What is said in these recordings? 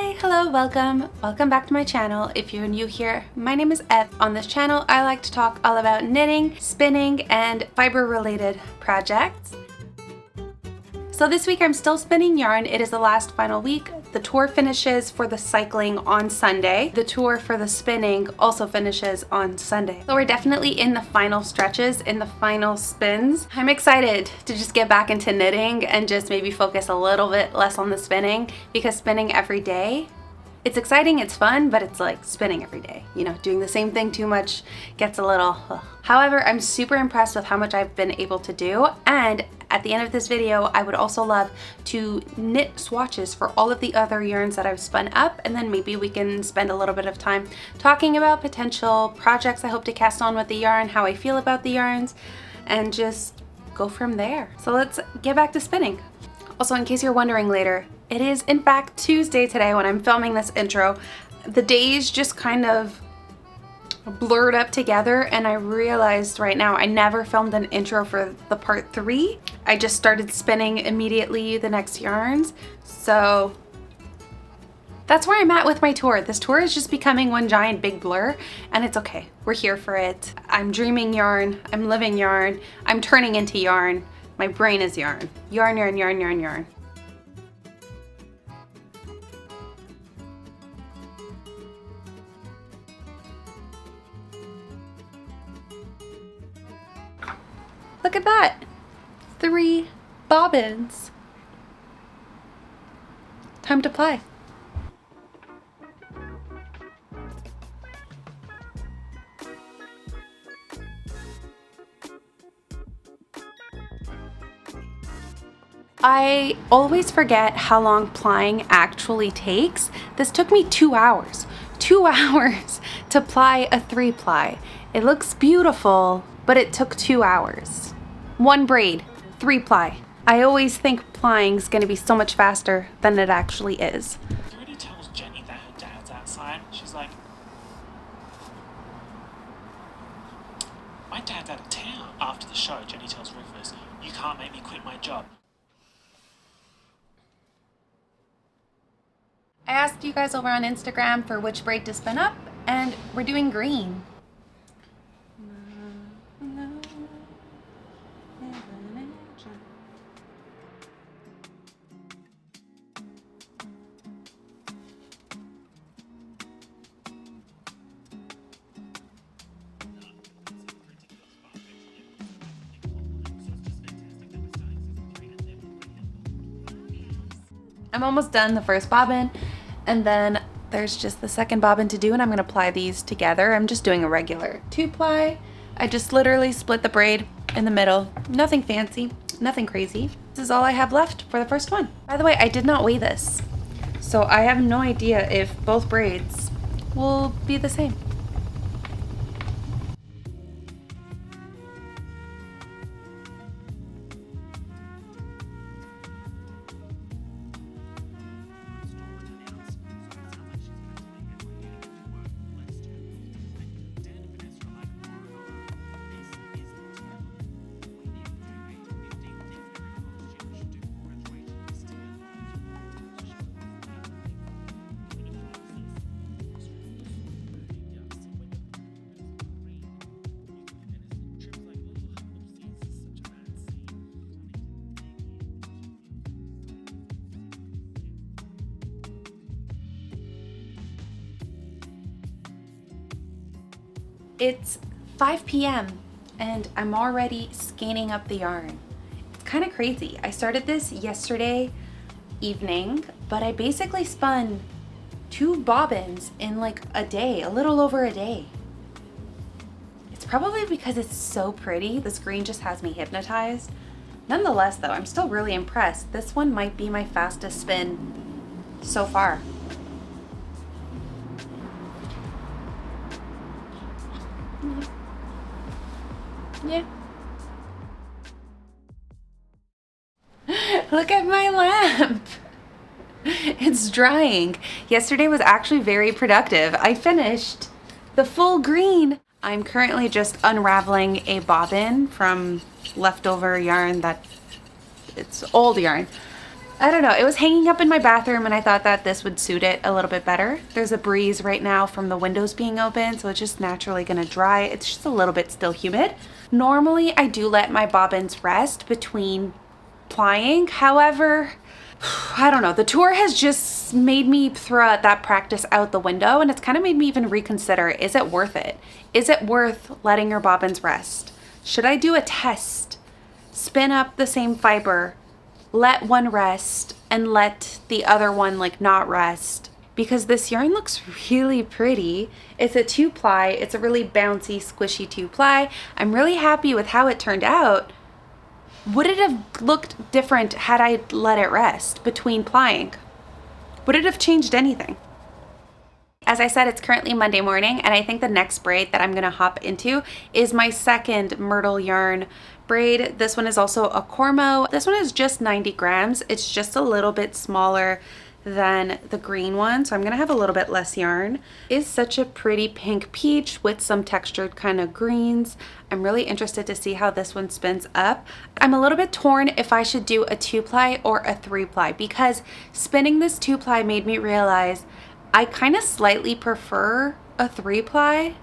Hi, hello, welcome back to my channel. If you're new here, my name is Eth. On this channel I like to talk all about knitting, spinning, and fiber related projects. So this week I'm still spinning yarn. It is the last final week. The tour finishes for the cycling on Sunday. The tour for the spinning also finishes on Sunday. So we're definitely in the final stretches, in the final spins. I'm excited to just get back into knitting and just maybe focus a little bit less on the spinning, because spinning every day, it's exciting, it's fun, but it's like spinning every day. You know, doing the same thing too much gets a little ugh. However, I'm super impressed with how much I've been able to do, and at the end of this video, I would also love to knit swatches for all of the other yarns that I've spun up, and then maybe we can spend a little bit of time talking about potential projects I hope to cast on with the yarn, how I feel about the yarns, and just go from there. So let's get back to spinning. Also, in case you're wondering later, it is in fact Tuesday today when I'm filming this intro. The days just kind of blurred up together, and I realized right now I never filmed an intro for the part 3. I just started spinning immediately the next yarns, so that's where I'm at with my tour. This tour is just becoming one giant big blur, and it's okay. We're here for it. I'm dreaming yarn, I'm living yarn, I'm turning into yarn. My brain is yarn. Yarn, yarn, yarn, yarn, yarn. Look at that! 3 bobbins. Time to play. I always forget how long plying actually takes. This took me 2 hours. 2 hours to ply a 3-ply. It looks beautiful, but it took 2 hours. 1 braid, 3-ply. I always think plying's gonna be so much faster than it actually is. Firday tells Jenny that her dad's outside. She's like, my dad's out of town. After the show, Jenny tells Rufus, you can't make me quit my job. I asked you guys over on Instagram for which braid to spin up, and we're doing green. I'm almost done the first bobbin, and then there's just the second bobbin to do, and I'm gonna ply these together. I'm just doing a regular 2-ply. I just literally split the braid in the middle. Nothing fancy, nothing crazy. This is all I have left for the first one. By the way, I did not weigh this, so I have no idea if both braids will be the same. It's 5 p.m. and I'm already scanning up the yarn. It's kind of crazy. I started this yesterday evening, but I basically spun 2 bobbins in like a day, a little over a day. It's probably because it's so pretty. This green just has me hypnotized. Nonetheless though, I'm still really impressed. This one might be my fastest spin so far. Yeah. Look at my lamp. It's drying. Yesterday was actually very productive. I finished the full green. I'm currently just unraveling a bobbin from leftover yarn that it's old yarn. I don't know, it was hanging up in my bathroom and I thought that this would suit it a little bit better. There's a breeze right now from the windows being open, so it's just naturally gonna dry. It's just a little bit still humid. Normally I do let my bobbins rest between plying. However, I don't know, the tour has just made me throw that practice out the window, and it's kind of made me even reconsider, is it worth it? Is it worth letting your bobbins rest? Should I do a test? Spin up the same fiber, let one rest, and let the other one like not rest? Because this yarn looks really pretty. It's a 2-ply, it's a really bouncy, squishy 2-ply. I'm really happy with how it turned out. Would it have looked different had I let it rest between plying? Would it have changed anything? As I said, it's currently Monday morning, and I think the next braid that I'm gonna hop into is my second Myrtle yarn braid. This one is also a Cormo. This one is just 90 grams. It's just a little bit smaller than the green one, so I'm gonna have a little bit less yarn. It's such a pretty pink peach with some textured kind of greens. I'm really interested to see how this one spins up. I'm a little bit torn if I should do a 2-ply or a 3-ply, because spinning this 2-ply made me realize I kind of slightly prefer a 3-ply.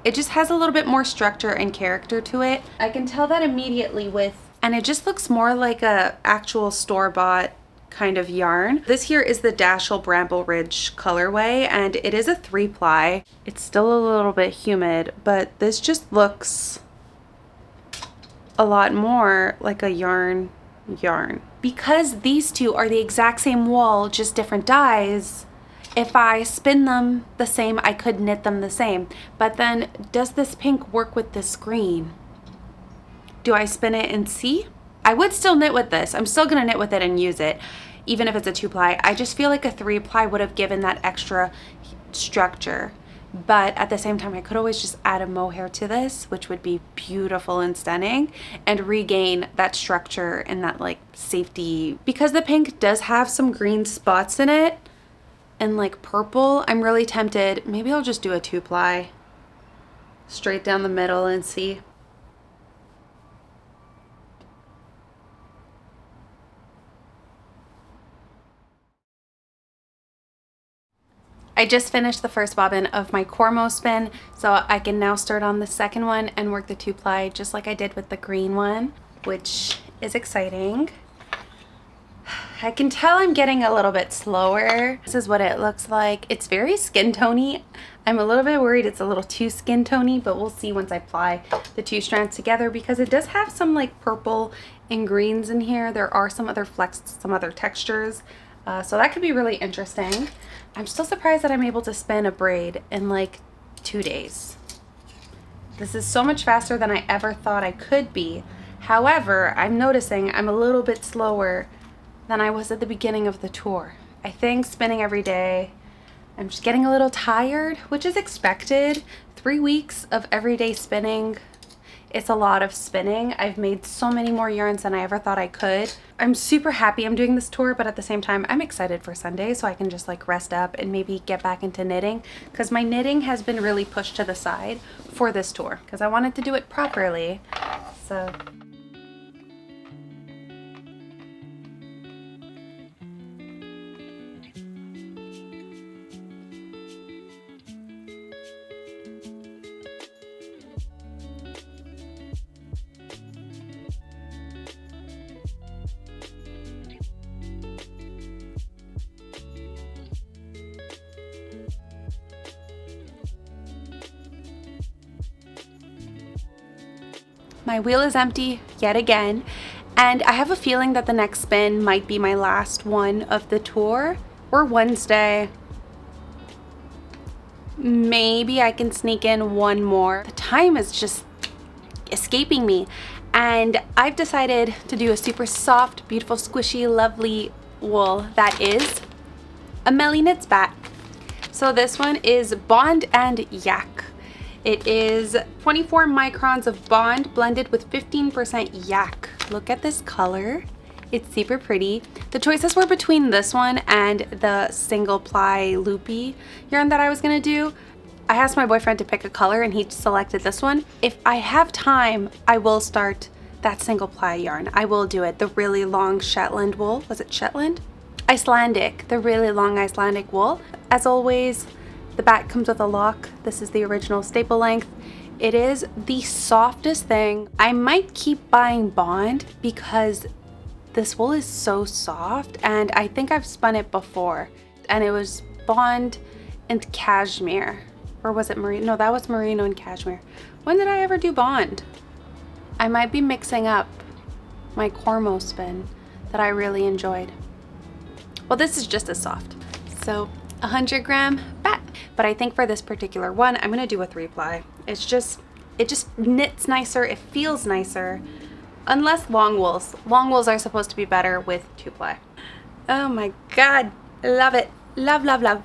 It just has a little bit more structure and character to it. I can tell that immediately and it just looks more like a actual store-bought kind of yarn. This here is the Dashel Brambles Ridge colorway, and it is a 3-ply. It's still a little bit humid, but this just looks a lot more like a yarn. Because these two are the exact same wool, just different dyes, if I spin them the same, I could knit them the same. But then, does this pink work with this green? Do I spin it and see? I would still knit with this. I'm still gonna knit with it and use it, even if it's a 2-ply. I just feel like a 3-ply would have given that extra structure. But at the same time, I could always just add a mohair to this, which would be beautiful and stunning, and regain that structure and that like safety. Because the pink does have some green spots in it, and like purple, I'm really tempted. Maybe I'll just do a 2-ply straight down the middle and see. I just finished the first bobbin of my Cormo spin, so I can now start on the second one and work the 2-ply just like I did with the green one, which is exciting. I can tell I'm getting a little bit slower. This is what it looks like. It's very skin tony. I'm a little bit worried it's a little too skin tony, but we'll see once I ply the 2 strands together, because it does have some like purple and greens in here. There are some other flecks, some other textures. So that could be really interesting. I'm still surprised that I'm able to spin a braid in like 2 days. This is so much faster than I ever thought I could be. However, I'm noticing I'm a little bit slower than I was at the beginning of the tour. I think spinning every day, I'm just getting a little tired, which is expected. 3 weeks of everyday spinning, it's a lot of spinning. I've made so many more yarns than I ever thought I could. I'm super happy I'm doing this tour, but at the same time, I'm excited for Sunday so I can just like rest up and maybe get back into knitting, because my knitting has been really pushed to the side for this tour because I wanted to do it properly. So my wheel is empty yet again, and I have a feeling that the next spin might be my last one of the tour, or Wednesday. Maybe I can sneak in one more. The time is just escaping me, and I've decided to do a super soft, beautiful, squishy, lovely wool that is a Melly Knits Batt. So this one is Bond and Yak. It is 24 microns of Bond blended with 15% Yak. Look at this color. It's super pretty. The choices were between this one and the single ply loopy yarn that I was gonna do. I asked my boyfriend to pick a color and he selected this one. If I have time, I will start that single ply yarn. I will do it. The really long Shetland wool. Was it Shetland? Icelandic. The really long Icelandic wool. As always, the Batt comes with a lock. This is the original staple length. It is the softest thing. I might keep buying Bond because this wool is so soft, and I think I've spun it before, and it was Bond and cashmere. Or was it merino? No, that was merino and cashmere. When did I ever do Bond? I might be mixing up my Cormo spin that I really enjoyed. Well, this is just as soft. So 100 gram Batt. But I think for this particular one, I'm gonna do a 3-ply. It just knits nicer, it feels nicer. Unless long wools. Long wools are supposed to be better with 2-ply. Oh my God, love it. Love, love, love.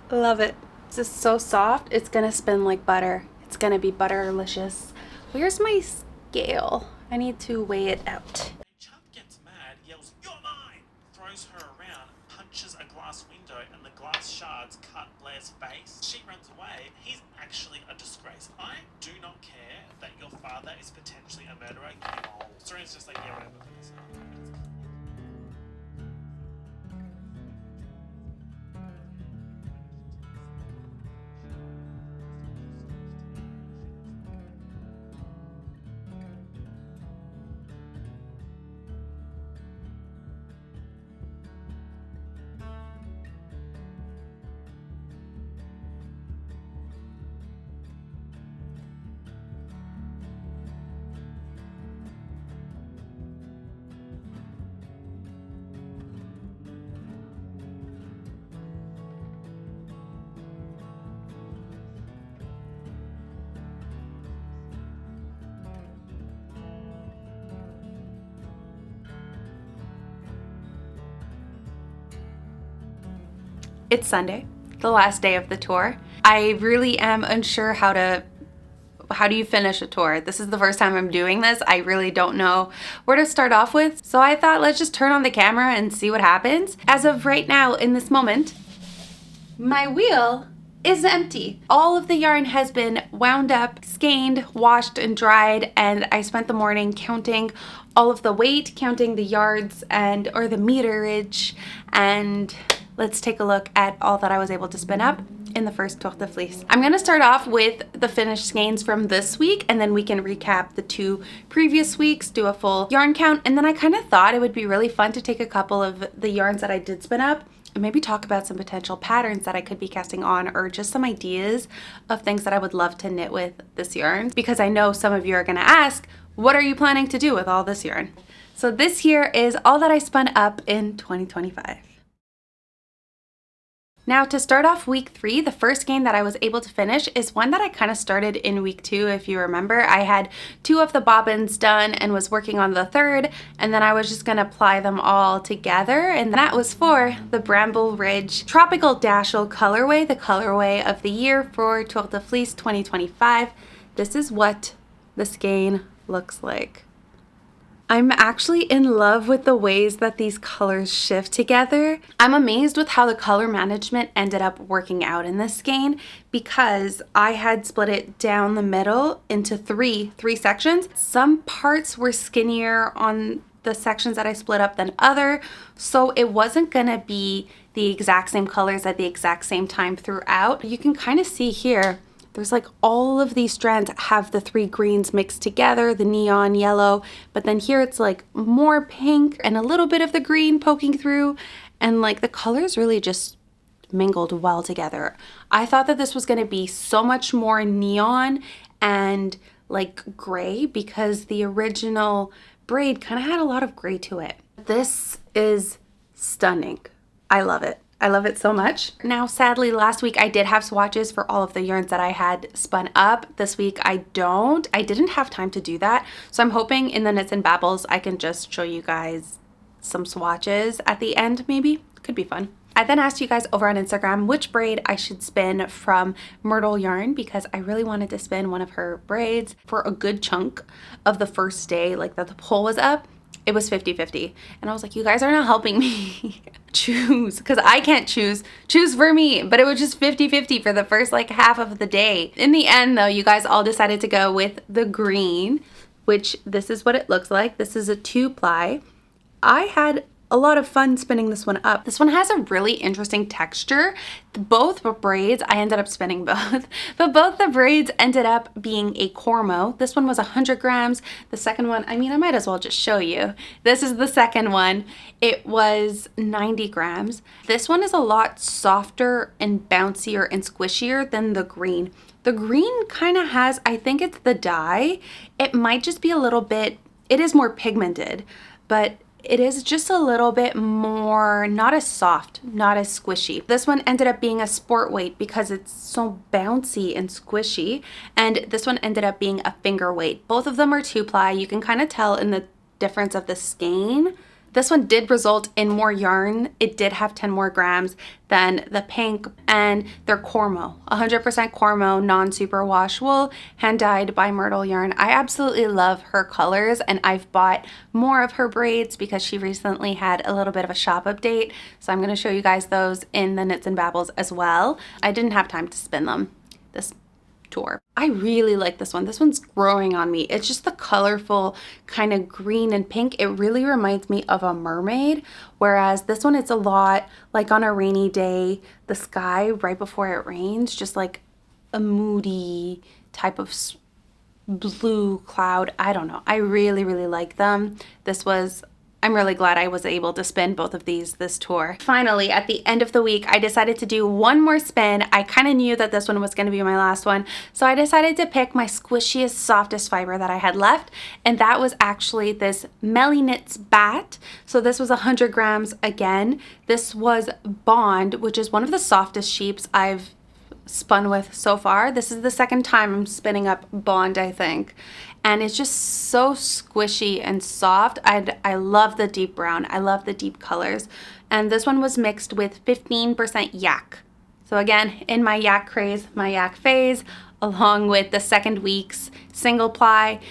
Love it. This is so soft, it's gonna spin like butter. It's gonna be butterlicious. Where's my scale? I need to weigh it out. Chuck gets mad, yells, "You're mine!" Throws her around, punches a glass window, and the glass shards cut Blair's face. She runs away. He's actually a disgrace. I do not care that your father is potentially a murderer. Serena's just like, yeah, whatever. It's Sunday, the last day of the tour. I really am unsure how do you finish a tour? This is the first time I'm doing this. I really don't know where to start off with. So I thought, let's just turn on the camera and see what happens. As of right now, in this moment, my wheel is empty. All of the yarn has been wound up, skeined, washed, and dried, and I spent the morning counting all of the weight, counting the yards or the meterage, and let's take a look at all that I was able to spin up in the first tour de fleece. I'm gonna start off with the finished skeins from this week, and then we can recap the 2 previous weeks, do a full yarn count, and then I kind of thought it would be really fun to take a couple of the yarns that I did spin up and maybe talk about some potential patterns that I could be casting on, or just some ideas of things that I would love to knit with this yarn, because I know some of you are gonna ask, what are you planning to do with all this yarn? So this here is all that I spun up in 2025. Now to start off week 3, the first skein that I was able to finish is one that I kind of started in week 2, if you remember. I had 2 of the bobbins done and was working on the 3rd, and then I was just gonna apply them all together, and that was for the Brambles Ridge Tropical Dashel colorway, the colorway of the year for Tour de Fleece 2025. This is what the skein looks like. I'm actually in love with the ways that these colors shift together. I'm amazed with how the color management ended up working out in this skein, because I had split it down the middle into three sections. Some parts were skinnier on the sections that I split up than other, so it wasn't gonna be the exact same colors at the exact same time throughout. You can kind of see here, there's like all of these strands have the 3 greens mixed together, the neon yellow, but then here it's like more pink and a little bit of the green poking through, and like the colors really just mingled well together. I thought that this was going to be so much more neon and like gray, because the original braid kind of had a lot of gray to it. This is stunning. I love it. I love it so much. Now, sadly, last week I did have swatches for all of the yarns that I had spun up. This week I don't. I didn't have time to do that. So I'm hoping in the Knits and Babbles I can just show you guys some swatches at the end, maybe. Could be fun. I then asked you guys over on Instagram which braid I should spin from Myrtle Yarn, because I really wanted to spin one of her braids for a good chunk of the first day, like that the poll was up. It was 50-50. And I was like, you guys are not helping me choose, because I can't choose for me. But it was just 50-50 for the first like half of the day. In the end though, you guys all decided to go with the green. which this is what it looks like. This is a 2-ply. I had a lot of fun spinning this one up. This one has a really interesting texture. Both braids, I ended up spinning both, but both the braids ended up being a Cormo. This one was 100 grams. The second one, I mean, I might as well just show you. This is the second one. It was 90 grams. This one is a lot softer and bouncier and squishier than the green. The green kind of has, I think it's the dye. It might just be a little bit, it is more pigmented, but it is just a little bit more, not as soft, not as squishy. This one ended up being a sport weight because it's so bouncy and squishy. And this one ended up being a finger weight. Both of them are 2-ply. You can kind of tell in the difference of the skein. This one did result in more yarn. It did have 10 more grams than the pink, and they're Cormo, 100% Cormo, non-superwash wool, hand dyed by Myrtle Yarn. I absolutely love her colors, and I've bought more of her braids because she recently had a little bit of a shop update. So I'm going to show you guys those in the Knits and Babbles as well. I didn't have time to spin them this tour. I really like this one. This one's growing on me. It's just the colorful kind of green and pink. It really reminds me of a mermaid, whereas this one, it's a lot like on a rainy day, the sky right before it rains, just like a moody type of blue cloud. I don't know. I really, really like them. I'm really glad I was able to spin both of these this tour. Finally, at the end of the week, I decided to do one more spin. I kind of knew that this one was going to be my last one, so I decided to pick my squishiest, softest fiber that I had left, and that was actually this Melly Knits Batt. So this was 100 grams again. This was Bond, which is one of the softest sheeps I've spun with so far. This is the second time I'm spinning up Bond, I think. And it's just so squishy and soft. I love the deep brown. I love the deep colors. And this one was mixed with 15% yak. So again, in my yak craze, my yak phase, along with the second week's single ply,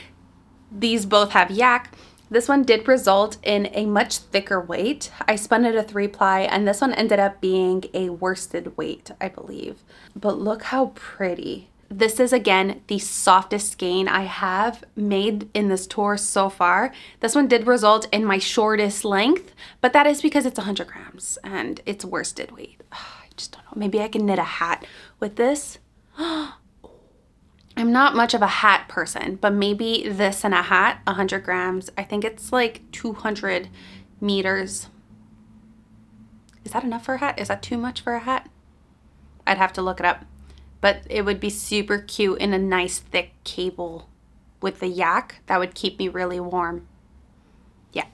these both have yak. This one did result in a much thicker weight. I spun it a 3-ply, and this one ended up being a worsted weight, I believe. But look how pretty. This is, again, the softest skein I have made in this tour so far. This one did result in my shortest length, but that is because it's 100 grams and it's worsted weight. I just don't know. Maybe I can knit a hat with this. I'm not much of a hat person, but maybe this and a hat, 100 grams. I think it's like 200 meters. Is that enough for a hat? Is that too much for a hat? I'd have to look it up. But it would be super cute in a nice thick cable with the yak. That would keep me really warm. Yeah,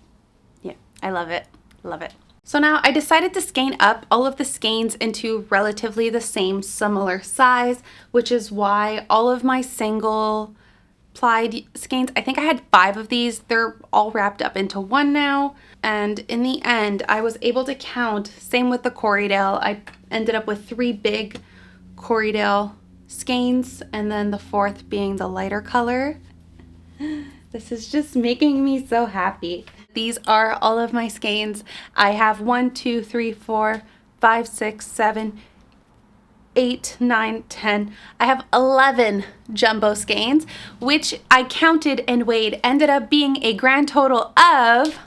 I love it, love it. So now I decided to skein up all of the skeins into relatively the same similar size, which is why all of my single plied skeins, I think I had 5 of these. They're all wrapped up into one now. And in the end, I was able to count, same with the Corriedale. I ended up with 3 big Corriedale skeins, and then the 4th being the lighter color. This is just making me so happy. These are all of my skeins. I have 1, 2, 3, 4, 5, 6, 7, 8, 9, 10. I have 11 jumbo skeins, which I counted and weighed, ended up being a grand total of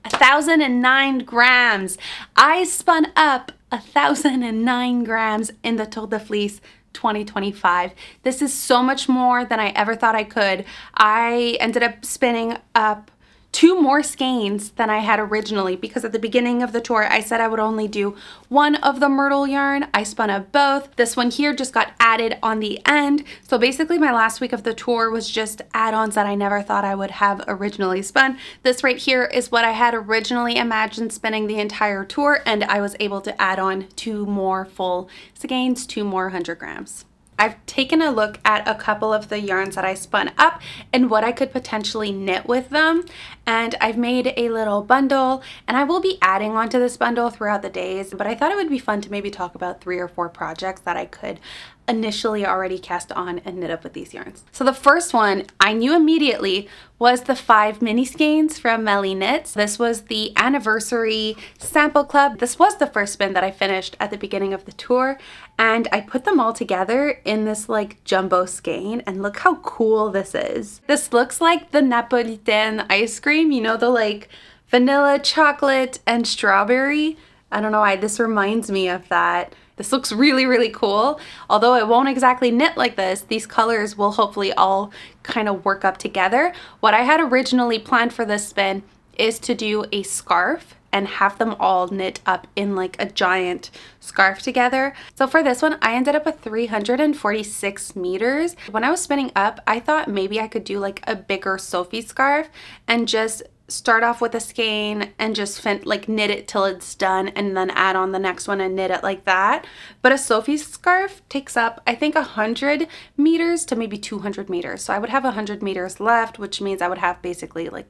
1,009 grams. I spun up 1,009 grams in the Tour de Fleece 2025. This is so much more than I ever thought I could. I ended up spinning up 2 more skeins than I had originally, because at the beginning of the tour I said I would only do 1 of the Myrtle yarn. I spun up both. This one here just got added on the end. So basically my last week of the tour was just add-ons that I never thought I would have originally spun. This right here is what I had originally imagined spinning the entire tour, and I was able to add on 2 more full skeins, 2 more 100 grams. I've taken a look at a couple of the yarns that I spun up and what I could potentially knit with them. and I've made a little bundle, and I will be adding onto this bundle throughout the days, but I thought it would be fun to maybe talk about 3 or 4 projects that I could initially already cast on and knit up with these yarns. So the first one I knew immediately was the 5 mini skeins from Melly Knits. This was the anniversary sample club. This was the first spin that I finished at the beginning of the tour, and I put them all together in this like jumbo skein, and look how cool this is. This looks like the Napolitan ice cream, you know, the like vanilla, chocolate, and strawberry. I don't know why this reminds me of that. This looks really, really cool. Although it won't exactly knit like this, these colors will hopefully all kind of work up together. What I had originally planned for this spin is to do a scarf and have them all knit up in like a giant scarf together. So for this one, I ended up with 346 meters. When I was spinning up, I thought maybe I could do like a bigger Sophie scarf and just start off with a skein and just like knit it till it's done and then add on the next one and knit it like that. But a Sophie scarf takes up, I think, 100 meters to maybe 200 meters. So I would have 100 meters left, which means I would have basically like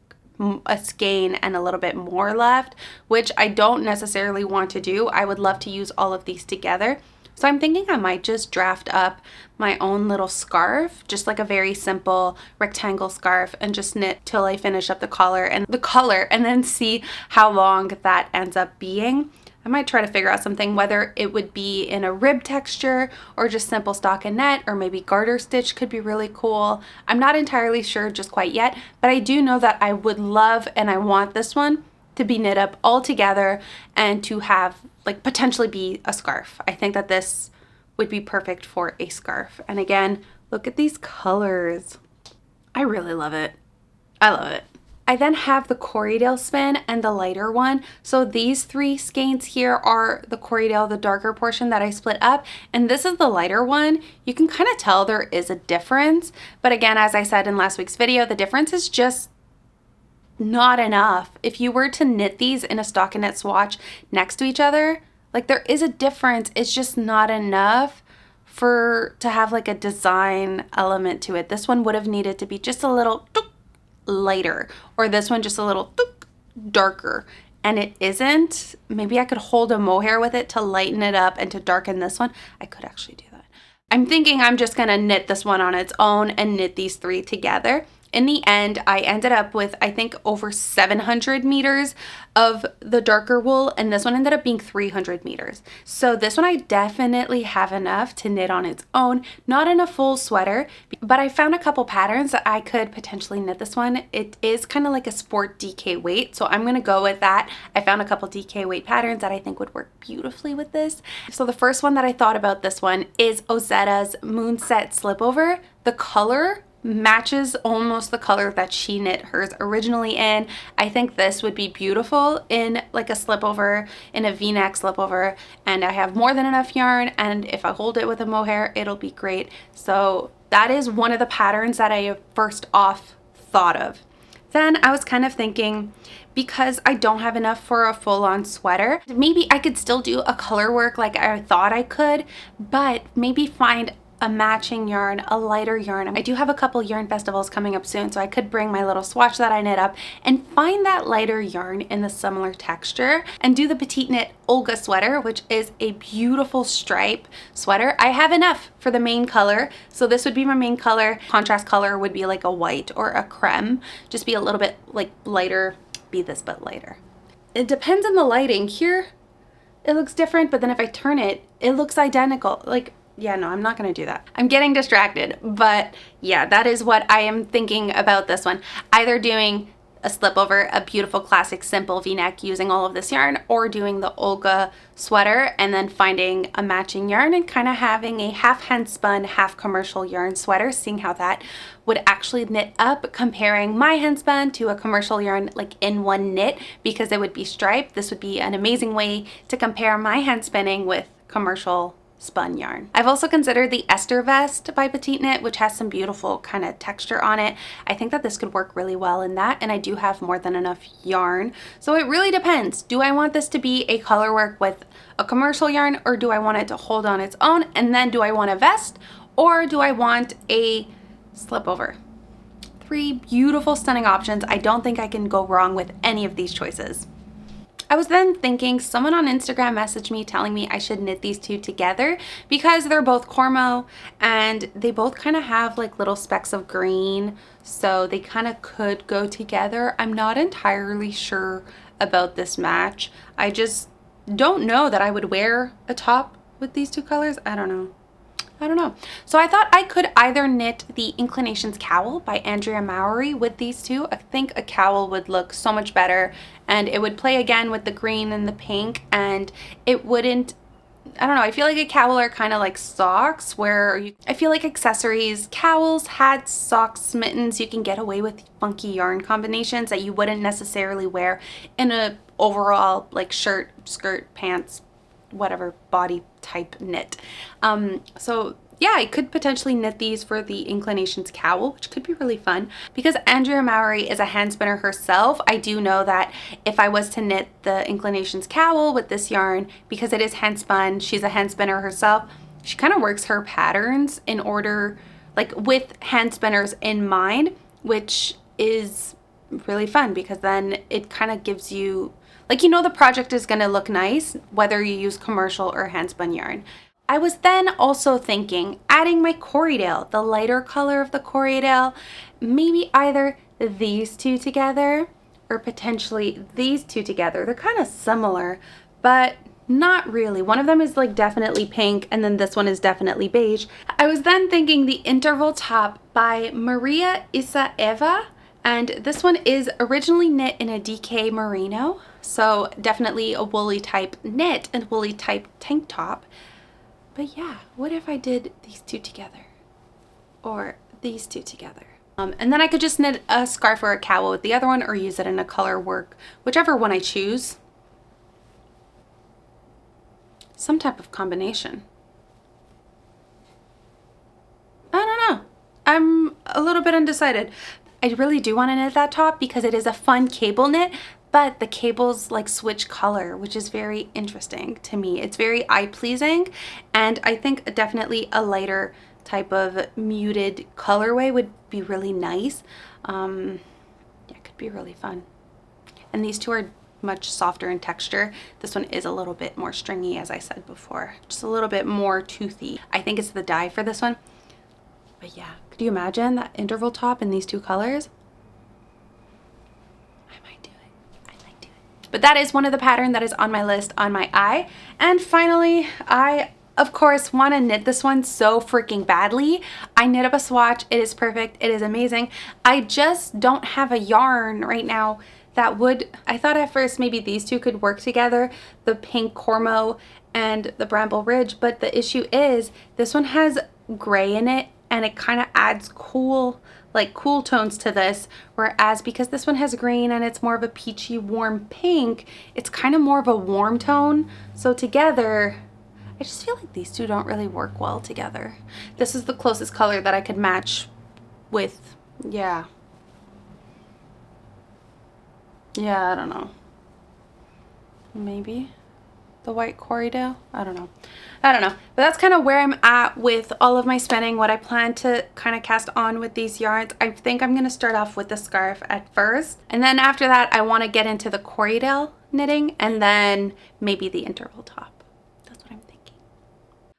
a skein and a little bit more left, which I don't necessarily want to do. I would love to use all of these together. So I'm thinking I might just draft up my own little scarf, just like a very simple rectangle scarf, and just knit till I finish up the collar and then see how long that ends up being. I might try to figure out something, whether it would be in a rib texture or just simple stockinette, or maybe garter stitch could be really cool. I'm not entirely sure just quite yet, but I do know that I would love and I want this one to be knit up all together and to have like potentially be a scarf. I think that this would be perfect for a scarf. And again, look at these colors. I really love it. I love it. I then have the Corriedale spin and the lighter one. So these 3 skeins here are the Corriedale, the darker portion that I split up, and this is the lighter one. You can kind of tell there is a difference, but again, as I said in last week's video, the difference is just not enough. If you were to knit these in a stockinette swatch next to each other, like there is a difference. It's just not enough to have like a design element to it. This one would have needed to be just a little lighter, or this one just a little darker, and it isn't. Maybe I could hold a mohair with it to lighten it up and to darken this one. I could actually do that. I'm thinking I'm just gonna knit this one on its own and knit these 3 together. In the end, I ended up with, I think, over 700 meters of the darker wool, and this one ended up being 300 meters. So this one I definitely have enough to knit on its own, not in a full sweater, but I found a couple patterns that I could potentially knit this one. It is kind of like a sport DK weight, so I'm gonna go with that. I found a couple DK weight patterns that I think would work beautifully with this. So the first one that I thought about this one is Ozetta's Moonset Slipover. The color matches almost the color that she knit hers originally in. I think this would be beautiful in like a slipover, in a v-neck slipover, and I have more than enough yarn, and if I hold it with a mohair, it'll be great. So that is one of the patterns that I first off thought of. Then I was kind of thinking, because I don't have enough for a full-on sweater, maybe I could still do a color work like I thought I could, but maybe find a matching yarn, a lighter yarn. I do have a couple yarn festivals coming up soon, so I could bring my little swatch that I knit up and find that lighter yarn in the similar texture and do the Petite Knit Olga sweater, which is a beautiful stripe sweater. I have enough for the main color, so this would be my main color. Contrast color would be like a white or a creme, just be a little bit like lighter, be this but lighter. It depends on the lighting. Here it looks different, but then if I turn it, it looks identical. Like, yeah, no, I'm not gonna do that. I'm getting distracted, but yeah, that is what I am thinking about this one. Either doing a slipover, a beautiful classic simple v-neck using all of this yarn, or doing the Olga sweater and then finding a matching yarn and kind of having a half hand spun, half commercial yarn sweater, seeing how that would actually knit up, comparing my hand spun to a commercial yarn like in one knit, because it would be striped. This would be an amazing way to compare my hand spinning with commercial spun yarn. I've also considered the Esther vest by Petite Knit, which has some beautiful kind of texture on it. I think that this could work really well in that, and I do have more than enough yarn. So it really depends. Do I want this to be a color work with a commercial yarn, or do I want it to hold on its own? And then do I want a vest, or do I want a slipover? 3 beautiful, stunning options. I don't think I can go wrong with any of these choices. I was then thinking, someone on Instagram messaged me telling me I should knit these two together because they're both Cormo and they both kind of have like little specks of green, so they kind of could go together. I'm not entirely sure about this match. I just don't know that I would wear a top with these two colors. I don't know. So I thought I could either knit the Inclinations Cowl by Andrea Mowry with these two. I think a cowl would look so much better and it would play again with the green and the pink, and it wouldn't, I don't know, I feel like a cowl are kind of like socks where I feel like accessories, cowls, hats, socks, mittens, you can get away with funky yarn combinations that you wouldn't necessarily wear in a overall like shirt, skirt, pants, whatever body type knit. So yeah, I could potentially knit these for the Inclinations Cowl, which could be really fun. Because Andrea Mowry is a hand spinner herself, I do know that if I was to knit the Inclinations Cowl with this yarn, because it is hand spun, she's a hand spinner herself, she kind of works her patterns in order, like with hand spinners in mind, which is really fun because then it kind of gives you, like, you know, the project is going to look nice whether you use commercial or hand spun yarn. I was then also thinking adding my Corriedale, the lighter color of the Corriedale, maybe either these two together or potentially these two together. They're kind of similar, but not really. One of them is like definitely pink and then this one is definitely beige. I was then thinking the Interval Top by Maria Isaeva, and this one is originally knit in a DK merino. So definitely a woolly type knit and woolly type tank top. But yeah, what if I did these two together? Or these two together? And then I could just knit a scarf or a cowl with the other one or use it in a color work, whichever one I choose. Some type of combination. I don't know. I'm a little bit undecided. I really do want to knit that top because it is a fun cable knit, but the cables like switch color, which is very interesting to me. It's very eye-pleasing, and I think definitely a lighter type of muted colorway would be really nice. Yeah, it could be really fun. And these two are much softer in texture. This one is a little bit more stringy, as I said before, just a little bit more toothy. I think it's the dye for this one. But yeah, could you imagine that interval top in these two colors? But that is one of the pattern that is on my list on my eye. And finally, I of course want to knit this one so freaking badly. I knit up a swatch. It is perfect. It is amazing. I just don't have a yarn right now that would, I thought at first maybe these two could work together, the pink Cormo and the Brambles Ridge, but the issue is this one has gray in it and it kind of adds cool tones to this, whereas because this one has green and it's more of a peachy warm pink, it's kind of more of a warm tone. So together I just feel like these two don't really work well together. This is the closest color that I could match with. Yeah, I don't know, maybe the white Corriedale. I don't know, but that's kind of where I'm at with all of my spinning, what I plan to kind of cast on with these yarns. I think I'm going to start off with the scarf at first, and then after that I want to get into the Corriedale knitting and then maybe the interval top. That's what I'm thinking.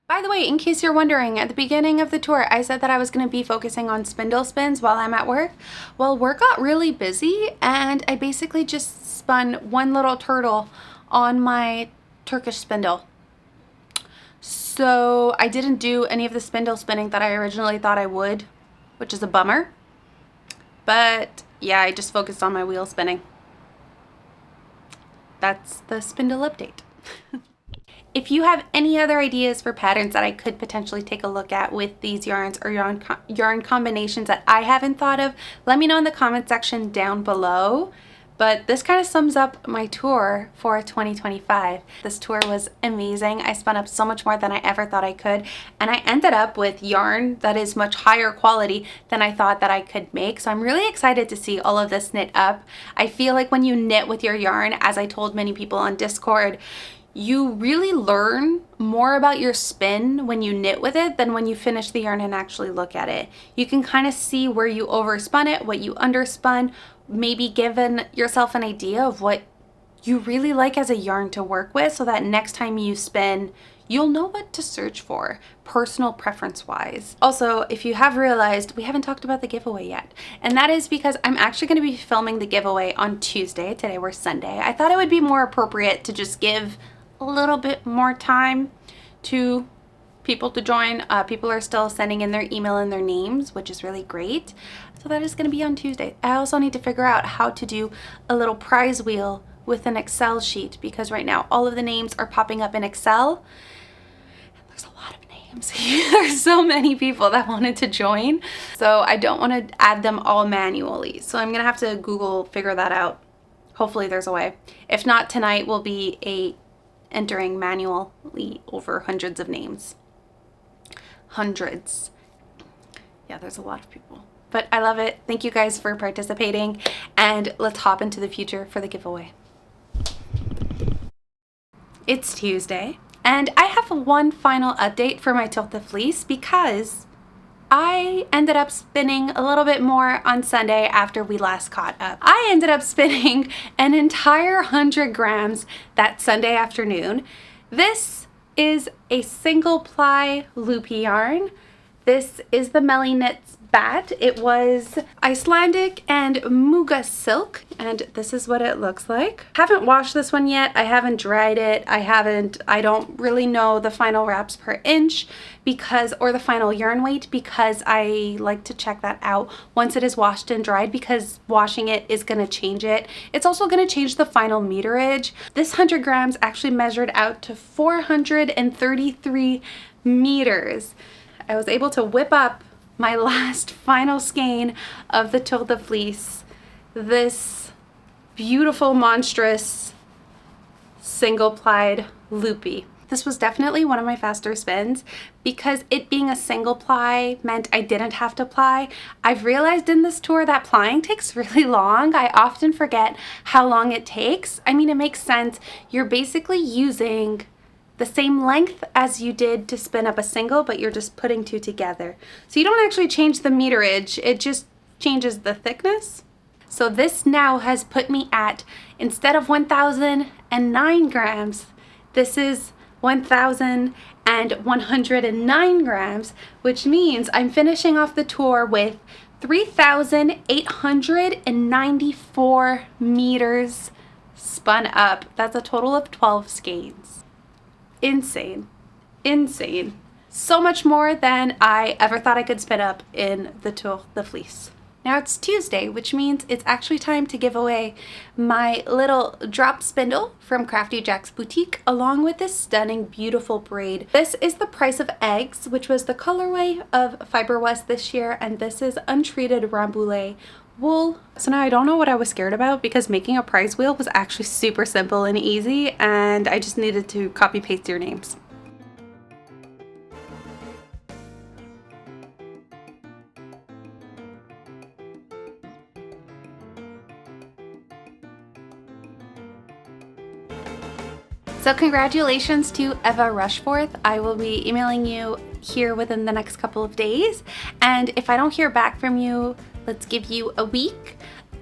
By the way, in case you're wondering, at the beginning of the tour I said that I was going to be focusing on spindle spins while I'm at work. Well, work got really busy and I basically just spun one little turtle on my Turkish spindle. So I didn't do any of the spindle spinning that I originally thought I would, which is a bummer. But yeah, I just focused on my wheel spinning. That's the spindle update. If you have any other ideas for patterns that I could potentially take a look at with these yarns or yarn combinations that I haven't thought of, let me know in the comment section down below. But this kind of sums up my tour for 2025. This tour was amazing. I spun up so much more than I ever thought I could. And I ended up with yarn that is much higher quality than I thought that I could make. So I'm really excited to see all of this knit up. I feel like when you knit with your yarn, as I told many people on Discord, You really learn more about your spin when you knit with it than when you finish the yarn and actually look at it. You can kind of see where you overspun it, what you underspun, maybe given yourself an idea of what you really like as a yarn to work with, so that next time you spin, you'll know what to search for, personal preference wise. Also, if you have realized, we haven't talked about the giveaway yet, and that is because I'm actually going to be filming the giveaway on Tuesday. Today we're Sunday. I thought it would be more appropriate to just give a little bit more time to people to join. People are still sending in their email and their names, which is really great. So that is going to be on Tuesday. I also need to figure out how to do a little prize wheel with an Excel sheet, because right now all of the names are popping up in Excel. There's a lot of names. There's so many people that wanted to join, so I don't want to add them all manually. So I'm gonna have to Google figure that out. Hopefully there's a way. If not, tonight will be entering manually over hundreds of names. Hundreds. Yeah, there's a lot of people. But I love it. Thank you guys for participating, and let's hop into the future for the giveaway. It's Tuesday, and I have one final update for my Tote de Fleece, because I ended up spinning a little bit more on Sunday after we last caught up. I ended up spinning an entire 100 grams that Sunday afternoon. This is a single ply loopy yarn. This is the Melly Knits Batt. It was Icelandic and Muga silk, and this is what it looks like. Haven't washed this one yet. I haven't dried it. I don't really know the final wraps per inch or the final yarn weight, because I like to check that out once it is washed and dried, because washing it is going to change it. It's also going to change the final meterage. This 100 grams actually measured out to 433 meters. I was able to whip up my last final skein of the Tote de Fleece, this beautiful, monstrous, single-plied loopy. This was definitely one of my faster spins, because it being a single ply meant I didn't have to ply. I've realized in this tour that plying takes really long. I often forget how long it takes. I mean, it makes sense. You're basically using the same length as you did to spin up a single, but you're just putting two together. So you don't actually change the meterage, it just changes the thickness. So this now has put me at, instead of 1,009 grams, this is 1,109 grams, which means I'm finishing off the tour with 3,894 meters spun up. That's a total of 12 skeins. Insane. Insane. So much more than I ever thought I could spin up in the Tote de Fleece. Now it's Tuesday, which means it's actually time to give away my little drop spindle from Crafty Jack's boutique, along with this stunning, beautiful braid. This is the Price of Eggs, which was the colorway of Fibre West this year, and this is untreated Rambouillet wool. So now I don't know what I was scared about, because making a prize wheel was actually super simple and easy, and I just needed to copy paste your names. So congratulations to Eva Rushforth. I will be emailing you here within the next couple of days, and if I don't hear back from you, let's give you a week.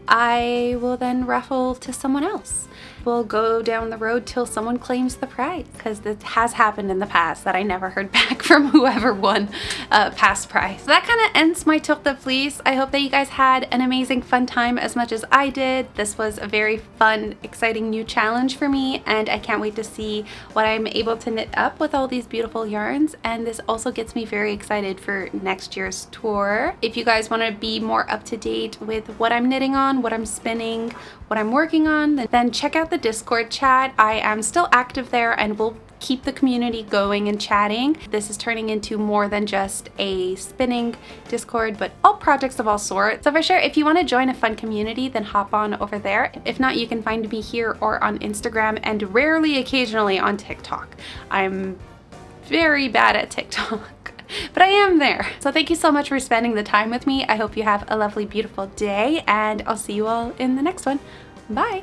I will then raffle to someone else. We'll go down the road till someone claims the prize, because it has happened in the past that I never heard back from whoever won past prize. So that kind of ends my Tote de Fleece. I hope that you guys had an amazing fun time as much as I did. This was a very fun, exciting new challenge for me, and I can't wait to see what I'm able to knit up with all these beautiful yarns, and this also gets me very excited for next year's tour. If you guys want to be more up to date with what I'm knitting on, what I'm spinning, what I'm working on, then check out the Discord chat. I am still active there, and we'll keep the community going and chatting. This is turning into more than just a spinning Discord, but all projects of all sorts. So for sure, if you want to join a fun community, then hop on over there. If not, you can find me here or on Instagram, and rarely, occasionally on TikTok. I'm very bad at TikTok, but I am there. So thank you so much for spending the time with me. I hope you have a lovely, beautiful day, and I'll see you all in the next one. Bye.